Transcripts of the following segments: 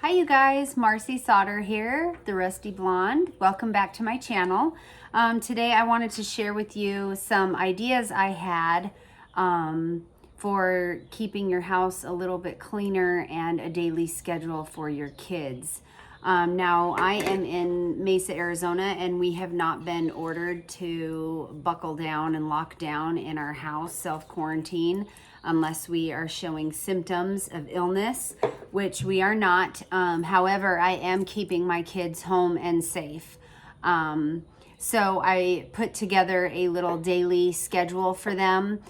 Hi you guys, Marcy Sauter here, the Rusty Blonde. Welcome back to my channel. Today I wanted to share with you some ideas I had for keeping your house a little bit cleaner and a daily schedule for your kids. Now I am in Mesa, Arizona, and we have not been ordered to buckle down and lock down in our house, self-quarantine, unless we are showing symptoms of illness, which we are not. However, I am keeping my kids home and safe. So I put together a little daily schedule for them.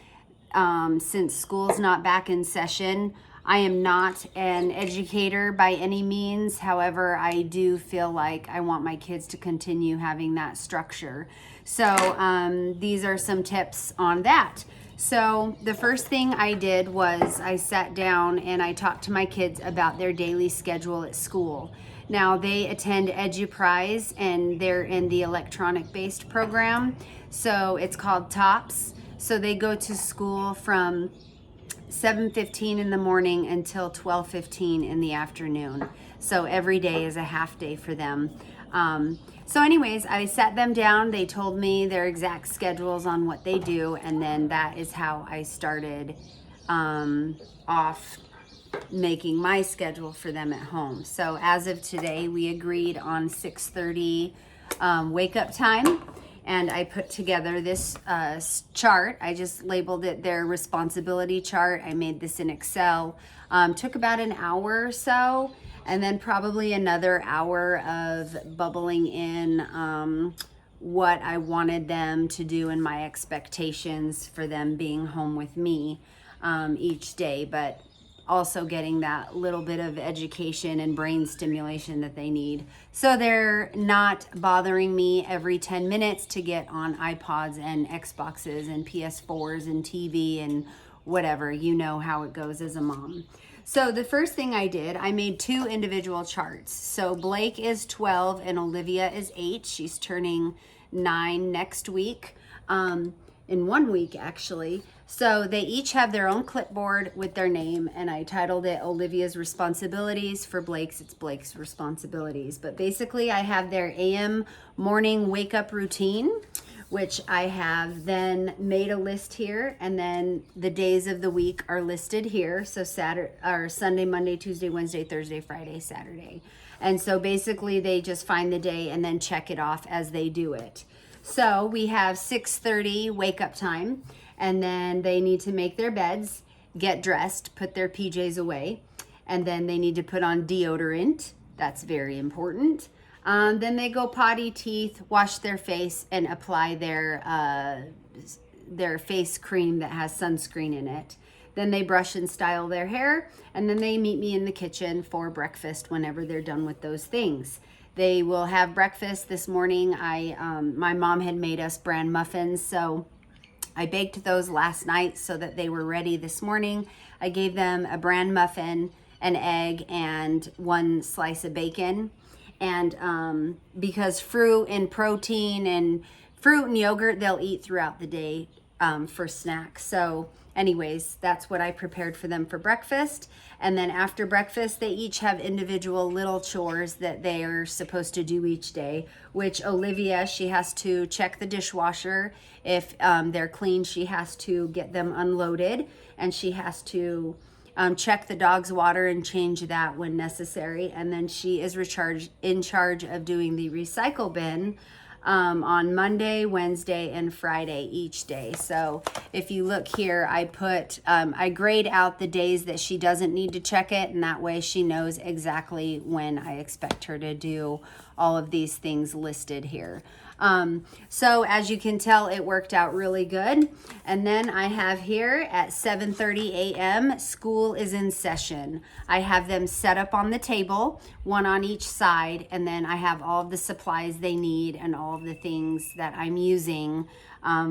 Since school's not back in session, I am not an educator by any means. However, I do feel like I want my kids to continue having that structure. So these are some tips on that. So the first thing I did was I sat down and I talked to my kids about their daily schedule at school. Now they attend EduPrise and they're in the electronic based program. So it's called TOPS. So they go to school from 7:15 in the morning until 12:15 in the afternoon. So every day is a half day for them. So anyways, I sat them down. They told me their exact schedules on what they do, and then that is how I started off making my schedule for them at home. So as of today, we agreed on 6:30 wake up time. And I put together this chart. I just labeled it their responsibility chart. I made this in Excel. Took about an hour or so, and then probably another hour of bubbling in what I wanted them to do and my expectations for them being home with me each day, but also getting that little bit of education and brain stimulation that they need. So they're not bothering me every 10 minutes to get on iPods and Xboxes and PS4s and TV and whatever. You know how it goes as a mom. So the first thing I did, I made two individual charts. So Blake is 12 and Olivia is 8. She's turning 9 next week. In 1 week actually. So they each have their own clipboard with their name, and I titled it Olivia's Responsibilities. For Blake's, it's Blake's Responsibilities. But basically I have their AM morning wake up routine, which I have then made a list here, and then the days of the week are listed here. So Saturday or Sunday, Monday, Tuesday, Wednesday, Thursday, Friday, Saturday. And so basically they just find the day and then check it off as they do it. So we have 6:30 wake up time, and then they need to make their beds, get dressed, put their PJs away, and then they need to put on deodorant. That's very important. Then they go potty, teeth, wash their face, and apply their face cream that has sunscreen in it. Then they brush and style their hair, and then they meet me in the kitchen for breakfast whenever they're done with those things. They will have breakfast this morning. My mom had made us bran muffins, so I baked those last night so that they were ready this morning. I gave them a bran muffin, an egg, and 1 slice of bacon. And because fruit and protein and fruit and yogurt, they'll eat throughout the day for snacks. So anyways, that's what I prepared for them for breakfast. And then after breakfast, they each have individual little chores that they are supposed to do each day, which Olivia, she has to check the dishwasher. If they're clean, she has to get them unloaded, and she has to check the dog's water and change that when necessary. And then she is in charge of doing the recycle bin on Monday, Wednesday, and Friday each day. So if you look here, I grayed out the days that she doesn't need to check it, and that way she knows exactly when I expect her to do all of these things listed here. So as you can tell, it worked out really good. And then I have here at 7:30 a.m. school is in session. I have them set up on the table, one on each side, and then I have all of the supplies they need and all of the things that I'm using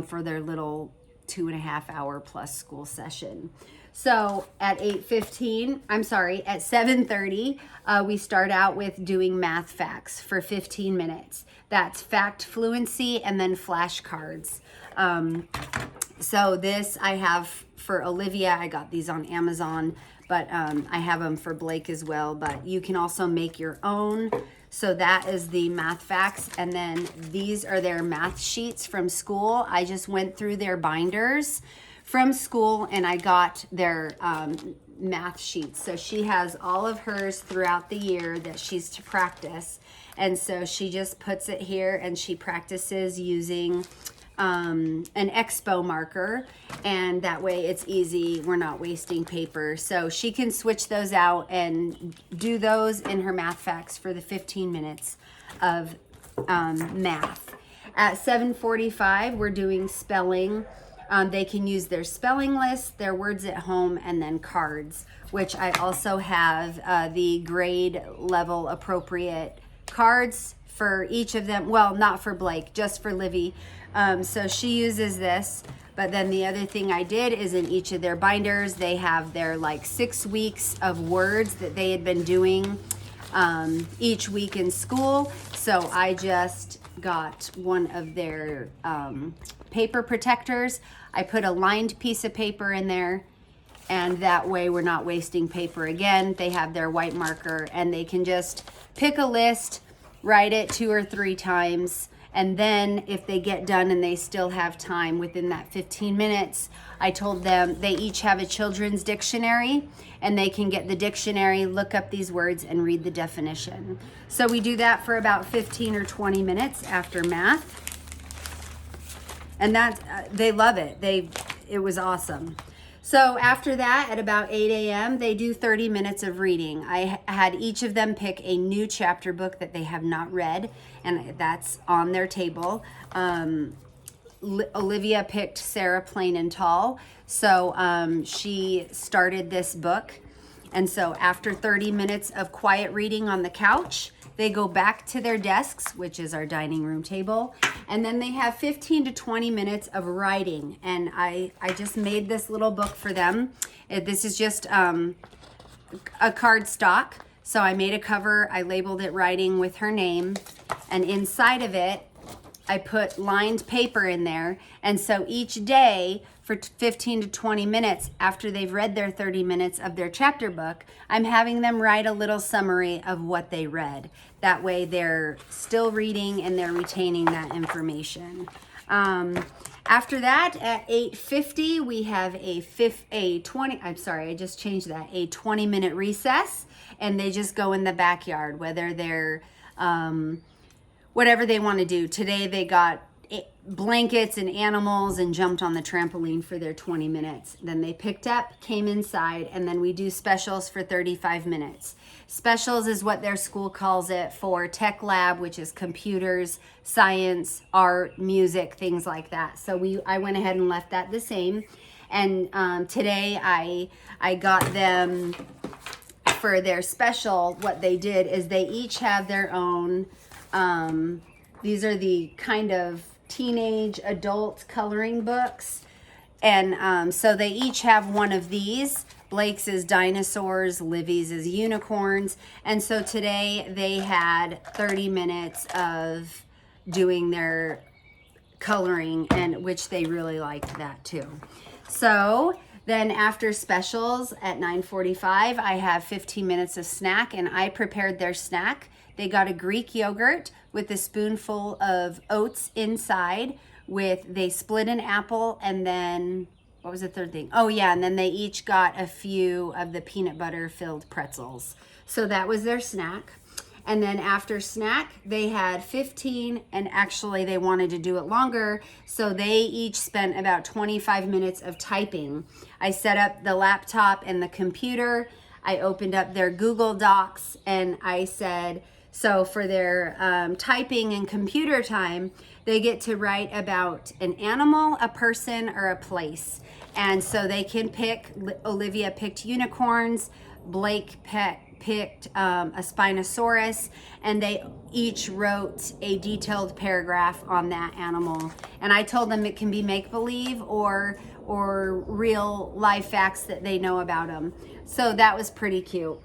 for their little 2.5 hour plus school session. So at 7:30, we start out with doing math facts for 15 minutes. That's fact fluency and then flashcards. So this I have for Olivia. I got these on Amazon, but I have them for Blake as well, but you can also make your own. So that is the math facts, and then these are their math sheets from school. I just went through their binders from school and I got their math sheets. So she has all of hers throughout the year that she's to practice, and so she just puts it here and she practices using an expo marker, and that way it's easy, we're not wasting paper. So she can switch those out and do those in her math facts for the 15 minutes of math. At 7:45 we're doing spelling. They can use their spelling list, their words at home, and then cards, which I also have the grade level appropriate cards for each of them. Well, not for Blake, just for Livy. So she uses this, but then the other thing I did is in each of their binders, they have their like 6 weeks of words that they had been doing each week in school. So I just got one of their paper protectors. I put a lined piece of paper in there, and that way we're not wasting paper again. They have their white marker and they can just pick a list, write it 2 or 3 times, and then if they get done and they still have time within that 15 minutes, I told them they each have a children's dictionary and they can get the dictionary, look up these words, and read the definition. So we do that for about 15 or 20 minutes after math. And that they love it. It was awesome. So after that, at about 8 a.m., they do 30 minutes of reading. I had each of them pick a new chapter book that they have not read, and that's on their table. Olivia picked Sarah Plain and Tall, so she started this book. And so after 30 minutes of quiet reading on the couch, they go back to their desks, which is our dining room table, and then they have 15 to 20 minutes of writing. And I just made this little book for them. This is just a card stock. So I made a cover, I labeled it writing with her name, and inside of it, I put lined paper in there. And so each day for 15 to 20 minutes after they've read their 30 minutes of their chapter book, I'm having them write a little summary of what they read. That way they're still reading and they're retaining that information. After that, at 8:50, we have a 20-minute recess, and they just go in the backyard, whether they're whatever they want to do. Today they got blankets and animals and jumped on the trampoline for their 20 minutes. Then they picked up, came inside, and then we do specials for 35 minutes. Specials is what their school calls it for tech lab, which is computers, science, art, music, things like that. So I went ahead and left that the same. And today I got them for their special. What they did is they each have their own, these are the kind of teenage adult coloring books, and so they each have one of these. Blake's is dinosaurs, Livy's is unicorns, and so today they had 30 minutes of doing their coloring, and which they really liked that too. So then after specials at 9:45, I have 15 minutes of snack, and I prepared their snack. They got a Greek yogurt with a spoonful of oats inside. They split an apple, and then, what was the third thing? Oh yeah, and then they each got a few of the peanut butter filled pretzels. So that was their snack. And then after snack, they had 15, and actually they wanted to do it longer, so they each spent about 25 minutes of typing. I set up the laptop and the computer. I opened up their Google Docs, and I said, so for their typing and computer time, they get to write about an animal, a person, or a place. And so they can pick, Olivia picked unicorns, Blake picked a Spinosaurus, and they each wrote a detailed paragraph on that animal. And I told them it can be make-believe or real life facts that they know about them. So that was pretty cute.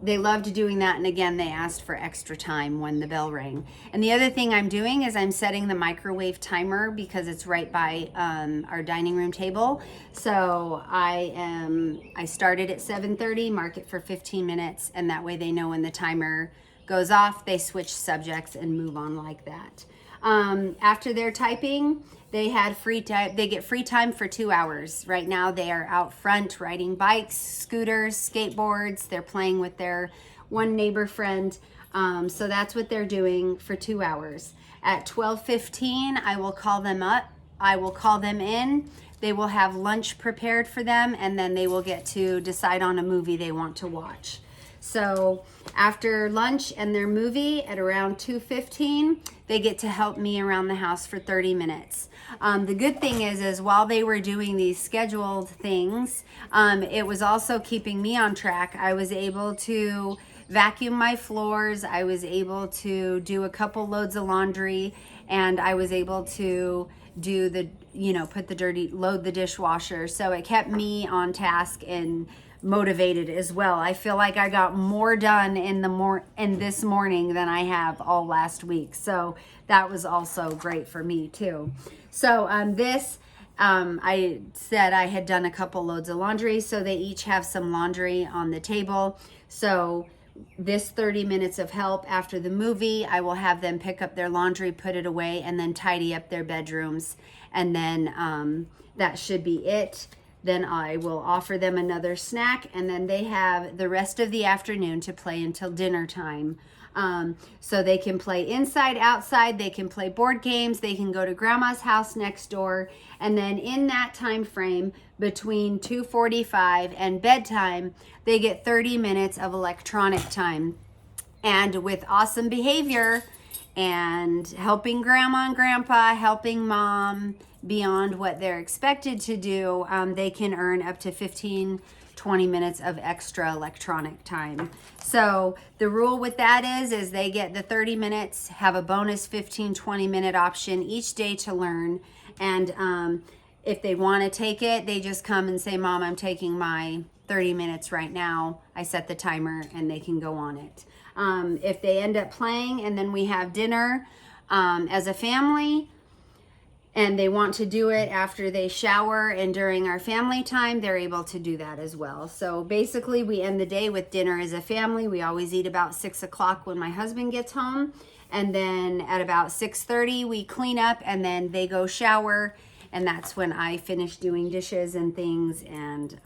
they loved doing that. And again, they asked for extra time when the bell rang. And the other thing I'm doing is I'm setting the microwave timer because it's right by our dining room table. So I started at 7:30, mark it for 15 minutes, and that way they know when the timer goes off, they switch subjects and move on like that. After their typing, they had free time. They get free time for 2 hours. Right now, they are out front riding bikes, scooters, skateboards. They're playing with their one neighbor friend. So that's what they're doing for 2 hours. At 12:15, I will call them up. I will call them in. They will have lunch prepared for them, and then they will get to decide on a movie they want to watch. So after lunch and their movie at around 2:15, they get to help me around the house for 30 minutes. The good thing is while they were doing these scheduled things, it was also keeping me on track. I was able to vacuum my floors. I was able to do a couple loads of laundry, and I was able to do the, load the dishwasher. So it kept me on task and motivated as well. I feel like I got more done in this morning than I have all last week. So that was also great for me too. So I said I had done a couple loads of laundry, so they each have some laundry on the table. So this 30 minutes of help after the movie, I will have them pick up their laundry, put it away, and then tidy up their bedrooms. And then that should be it. Then I will offer them another snack, and then they have the rest of the afternoon to play until dinner time. So they can play inside, outside, they can play board games, they can go to grandma's house next door, and then in that time frame between 2:45 and bedtime, they get 30 minutes of electronic time. And with awesome behavior and helping grandma and grandpa, helping mom beyond what they're expected to do, they can earn up to 15-20 minutes of extra electronic time. So the rule with that is they get the 30 minutes, have a bonus 15-20 minute option each day to learn. And if they want to take it, they just come and say, Mom, I'm taking my 30 minutes right now. I set the timer and they can go on it. If they end up playing and then we have dinner as a family, and they want to do it after they shower and during our family time, they're able to do that as well. So basically we end the day with dinner as a family. We always eat about 6 o'clock when my husband gets home. And then at about 6:30, we clean up and then they go shower. And that's when I finish doing dishes and things. And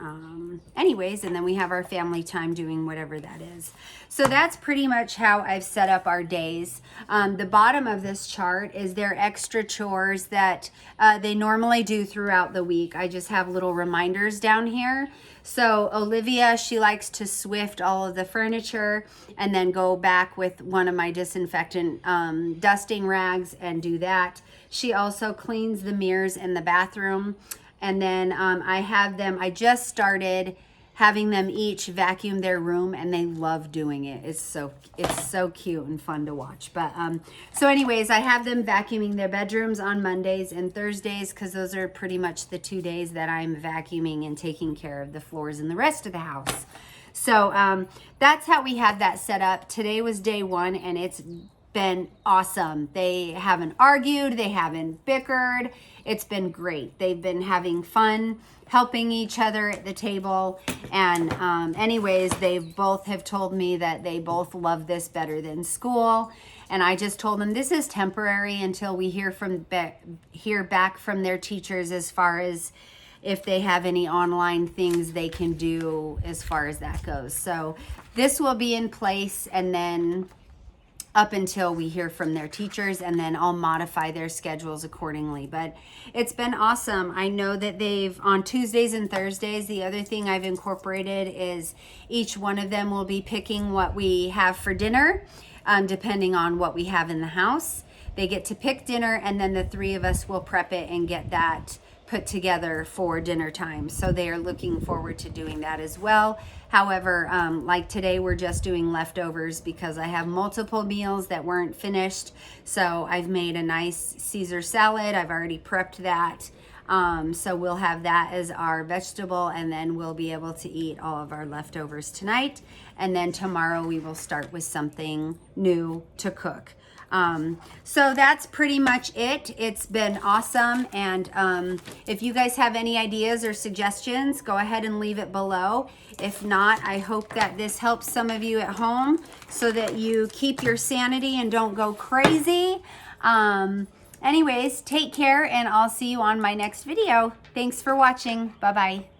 anyways, and then we have our family time doing whatever that is. So that's pretty much how I've set up our days. The bottom of this chart is their extra chores that they normally do throughout the week. I just have little reminders down here. So Olivia, she likes to Swift all of the furniture and then go back with one of my disinfectant dusting rags and do that. She also cleans the mirrors in the bathroom. And then I just started having them each vacuum their room, and they love doing it. It's so cute and fun to watch. But so anyways, I have them vacuuming their bedrooms on Mondays and Thursdays because those are pretty much the 2 days that I'm vacuuming and taking care of the floors in the rest of the house. So that's how we had that set up. Today was day 1, and it's been awesome. They haven't argued, they haven't bickered. It's been great. They've been having fun, helping each other at the table. And anyways, they both have told me that they both love this better than school. And I just told them this is temporary until we hear back from their teachers as far as if they have any online things they can do as far as that goes. So this will be in place, and then up until we hear from their teachers, and then I'll modify their schedules accordingly. But it's been awesome. I know that on Tuesdays and Thursdays, the other thing I've incorporated is each one of them will be picking what we have for dinner, depending on what we have in the house. They get to pick dinner, and then the 3 of us will prep it and get that put together for dinner time. So they are looking forward to doing that as well. However, like today, we're just doing leftovers because I have multiple meals that weren't finished. So I've made a nice Caesar salad. I've already prepped that. So we'll have that as our vegetable, and then we'll be able to eat all of our leftovers tonight. And then tomorrow we will start with something new to cook. So that's pretty much it. It's been awesome. And if you guys have any ideas or suggestions, go ahead and leave it below. If not, I hope that this helps some of you at home so that you keep your sanity and don't go crazy. Anyways, take care, and I'll see you on my next video. Thanks for watching. Bye-bye.